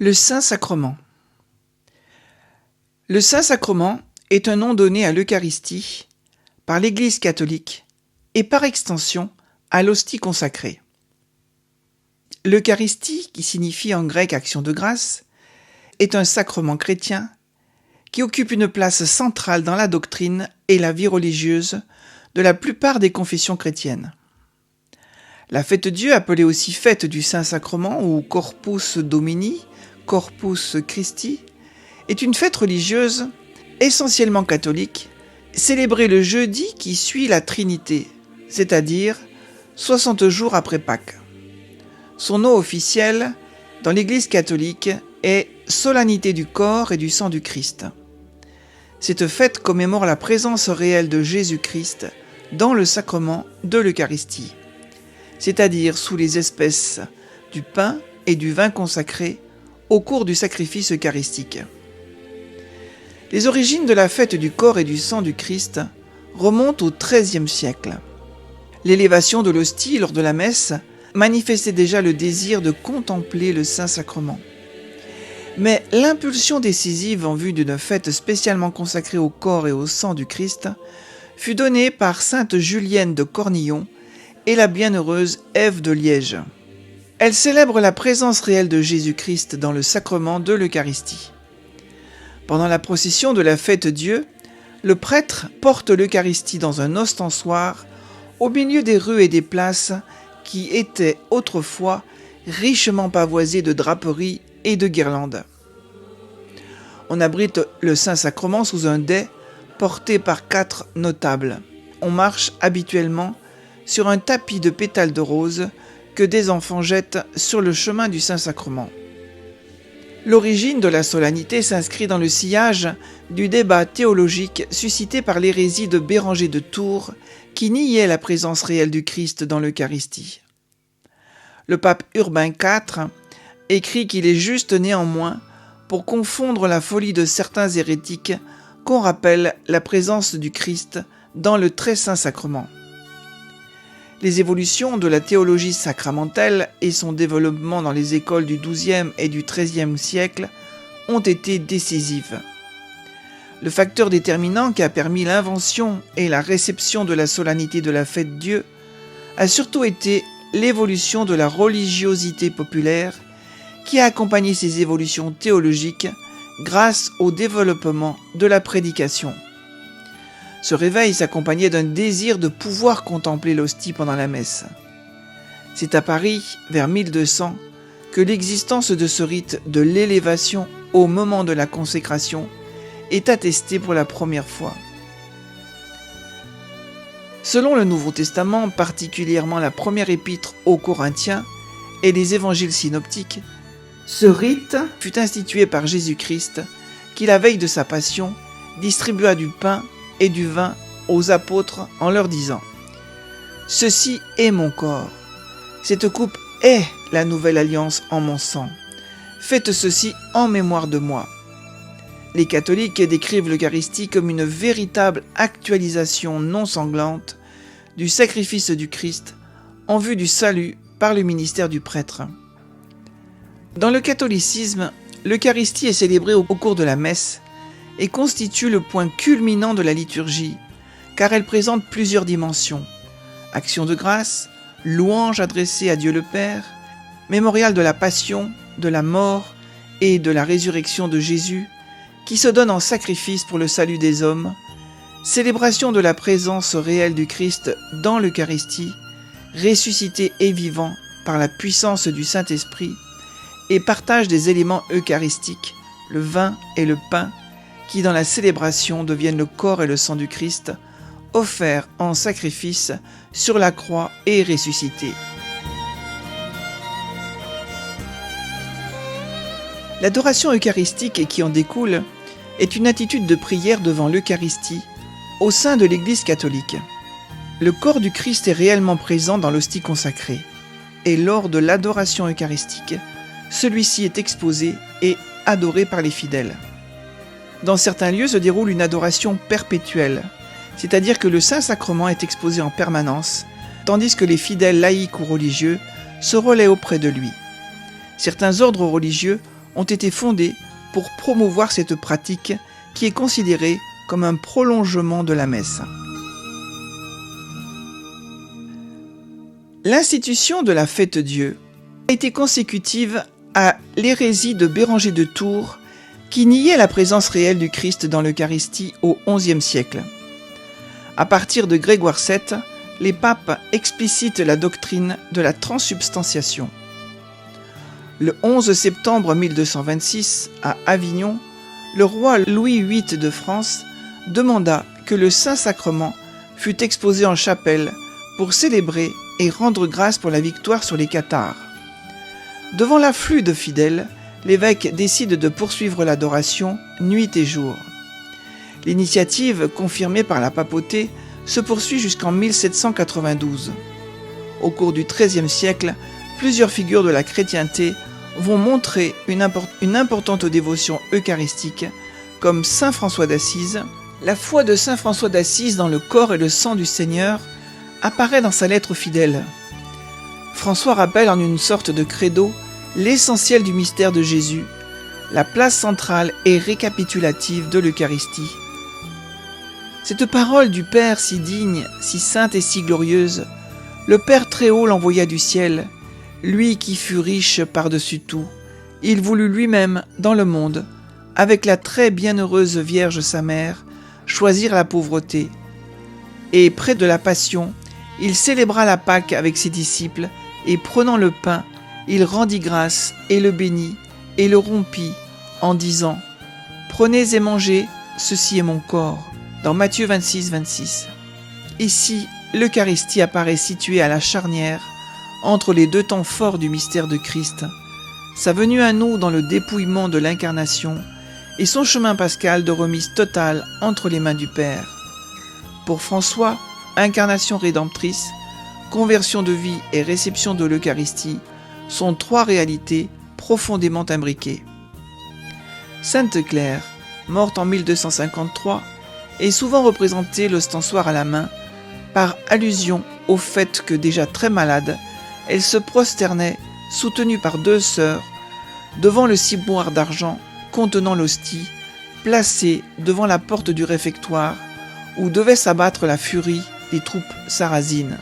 Le Saint-Sacrement. Le Saint-Sacrement est un nom donné à l'Eucharistie par l'Église catholique et par extension à l'hostie consacrée. L'Eucharistie, qui signifie en grec action de grâce, est un sacrement chrétien qui occupe une place centrale dans la doctrine et la vie religieuse de la plupart des confessions chrétiennes. La Fête-Dieu, appelée aussi Fête du Saint-Sacrement ou Corpus Domini, Corpus Christi, est une fête religieuse essentiellement catholique, célébrée le jeudi qui suit la Trinité, c'est-à-dire 60 jours après Pâques. Son nom officiel dans l'Église catholique est Solennité du corps et du sang du Christ. Cette fête commémore la présence réelle de Jésus-Christ dans le sacrement de l'Eucharistie, c'est-à-dire sous les espèces du pain et du vin consacrés au cours du sacrifice eucharistique. Les origines de la fête du corps et du sang du Christ remontent au XIIIe siècle. L'élévation de l'hostie lors de la messe manifestait déjà le désir de contempler le Saint-Sacrement. Mais l'impulsion décisive en vue d'une fête spécialement consacrée au corps et au sang du Christ fut donnée par sainte Julienne de Cornillon et la bienheureuse Ève de Liège. Elle célèbre la présence réelle de Jésus-Christ dans le sacrement de l'Eucharistie. Pendant la procession de la Fête-Dieu, le prêtre porte l'Eucharistie dans un ostensoir au milieu des rues et des places qui étaient autrefois richement pavoisées de draperies et de guirlandes. On abrite le Saint-Sacrement sous un dais porté par 4 notables. On marche habituellement sur un tapis de pétales de rose que des enfants jettent sur le chemin du Saint-Sacrement. L'origine de la solennité s'inscrit dans le sillage du débat théologique suscité par l'hérésie de Béranger de Tours qui niait la présence réelle du Christ dans l'Eucharistie. Le pape Urbain IV écrit qu'il est juste néanmoins, pour confondre la folie de certains hérétiques, qu'on rappelle la présence du Christ dans le très saint sacrement. Les évolutions de la théologie sacramentelle et son développement dans les écoles du XIIe et du XIIIe siècle ont été décisives. Le facteur déterminant qui a permis l'invention et la réception de la solennité de la Fête-Dieu a surtout été l'évolution de la religiosité populaire qui a accompagné ces évolutions théologiques grâce au développement de la prédication. Ce réveil s'accompagnait d'un désir de pouvoir contempler l'hostie pendant la messe. C'est à Paris, vers 1200, que l'existence de ce rite de l'élévation au moment de la consécration est attestée pour la première fois. Selon le Nouveau Testament, particulièrement la première épître aux Corinthiens et les évangiles synoptiques, ce rite fut institué par Jésus-Christ qui, la veille de sa passion, distribua du pain et du vin aux apôtres en leur disant « Ceci est mon corps. Cette coupe est la nouvelle alliance en mon sang. Faites ceci en mémoire de moi. » Les catholiques décrivent l'Eucharistie comme une véritable actualisation non sanglante du sacrifice du Christ en vue du salut par le ministère du prêtre. Dans le catholicisme, l'Eucharistie est célébrée au cours de la messe et constitue le point culminant de la liturgie, car elle présente plusieurs dimensions. Action de grâce, louange adressée à Dieu le Père, mémorial de la passion, de la mort et de la résurrection de Jésus, qui se donne en sacrifice pour le salut des hommes, célébration de la présence réelle du Christ dans l'Eucharistie, ressuscité et vivant par la puissance du Saint-Esprit, et partage des éléments eucharistiques, le vin et le pain, qui dans la célébration deviennent le corps et le sang du Christ, offerts en sacrifice sur la croix et ressuscités. L'adoration eucharistique qui en découle est une attitude de prière devant l'Eucharistie au sein de l'Église catholique. Le corps du Christ est réellement présent dans l'hostie consacrée, et lors de l'adoration eucharistique, celui-ci est exposé et adoré par les fidèles. Dans certains lieux se déroule une adoration perpétuelle, c'est-à-dire que le Saint-Sacrement est exposé en permanence, tandis que les fidèles laïcs ou religieux se relaient auprès de lui. Certains ordres religieux ont été fondées pour promouvoir cette pratique qui est considérée comme un prolongement de la messe. L'institution de la Fête-Dieu a été consécutive à l'hérésie de Béranger de Tours qui niait la présence réelle du Christ dans l'Eucharistie au XIe siècle. À partir de Grégoire VII, les papes explicitent la doctrine de la transsubstantiation. Le 11 septembre 1226, à Avignon, le roi Louis VIII de France demanda que le Saint-Sacrement fût exposé en chapelle pour célébrer et rendre grâce pour la victoire sur les cathares. Devant l'afflux de fidèles, l'évêque décide de poursuivre l'adoration nuit et jour. L'initiative, confirmée par la papauté, se poursuit jusqu'en 1792. Au cours du XIIIe siècle, plusieurs figures de la chrétienté vont montrer une importante dévotion eucharistique, comme saint François d'Assise. La foi de saint François d'Assise dans le corps et le sang du Seigneur apparaît dans sa lettre aux fidèles. François rappelle en une sorte de credo l'essentiel du mystère de Jésus, la place centrale et récapitulative de l'Eucharistie. Cette parole du Père si digne, si sainte et si glorieuse, le Père Très-Haut l'envoya du ciel, lui qui fut riche par-dessus tout. Il voulut lui-même, dans le monde, avec la très bienheureuse Vierge sa mère, choisir la pauvreté. Et près de la Passion, il célébra la Pâque avec ses disciples, et prenant le pain, il rendit grâce et le bénit, et le rompit, en disant « Prenez et mangez, ceci est mon corps ». Dans Matthieu 26, 26. Ici, l'Eucharistie apparaît située à la charnière entre les deux temps forts du mystère de Christ, sa venue à nous dans le dépouillement de l'incarnation et son chemin pascal de remise totale entre les mains du Père. Pour François, incarnation rédemptrice, conversion de vie et réception de l'Eucharistie sont trois réalités profondément imbriquées. Sainte Claire, morte en 1253, est souvent représentée l'ostensoir à la main, par allusion au fait que déjà très malade, elle se prosternait, soutenue par deux sœurs, devant le ciboire d'argent contenant l'hostie, placée devant la porte du réfectoire, où devait s'abattre la furie des troupes sarrasines.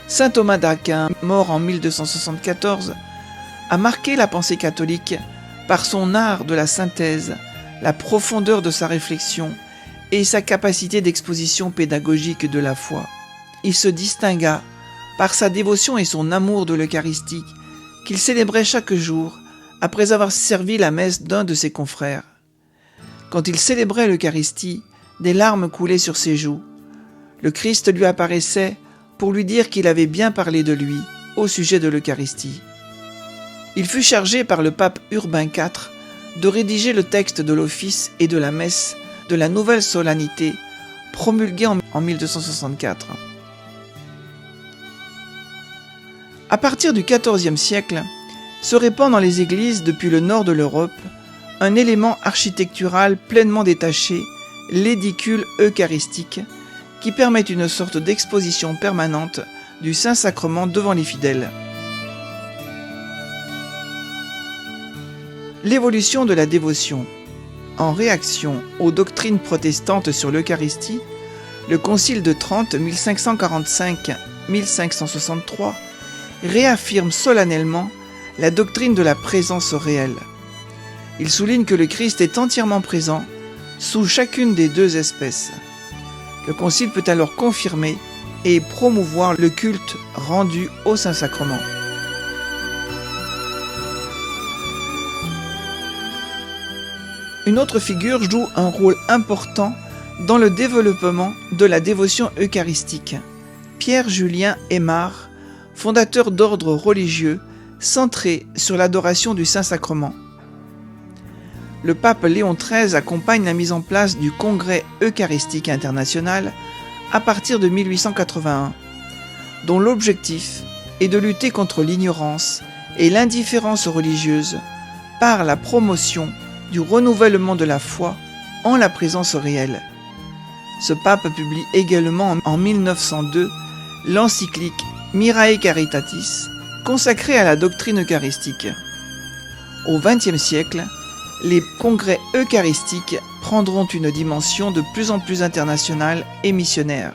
Saint Thomas d'Aquin, mort en 1274, a marqué la pensée catholique par son art de la synthèse, la profondeur de sa réflexion et sa capacité d'exposition pédagogique de la foi. Il se distingua par sa dévotion et son amour de l'Eucharistie qu'il célébrait chaque jour après avoir servi la messe d'un de ses confrères. Quand il célébrait l'Eucharistie, des larmes coulaient sur ses joues. Le Christ lui apparaissait pour lui dire qu'il avait bien parlé de lui au sujet de l'Eucharistie. Il fut chargé par le pape Urbain IV de rédiger le texte de l'office et de la messe de la nouvelle solennité promulguée en 1264. À partir du XIVe siècle, se répand dans les églises depuis le nord de l'Europe un élément architectural pleinement détaché, l'édicule eucharistique, qui permet une sorte d'exposition permanente du Saint-Sacrement devant les fidèles. L'évolution de la dévotion. En réaction aux doctrines protestantes sur l'Eucharistie, le Concile de Trente 1545-1563 réaffirme solennellement la doctrine de la présence réelle. Il souligne que le Christ est entièrement présent sous chacune des deux espèces. Le Concile peut alors confirmer et promouvoir le culte rendu au Saint-Sacrement. Une autre figure joue un rôle important dans le développement de la dévotion eucharistique. Pierre-Julien Aymar, fondateur d'ordres religieux centrés sur l'adoration du Saint-Sacrement. Le pape Léon XIII accompagne la mise en place du Congrès eucharistique international à partir de 1881, dont l'objectif est de lutter contre l'ignorance et l'indifférence religieuse par la promotion du renouvellement de la foi en la présence réelle. Ce pape publie également en 1902 l'encyclique Mirae Caritatis, consacrée à la doctrine eucharistique. Au XXe siècle, les congrès eucharistiques prendront une dimension de plus en plus internationale et missionnaire.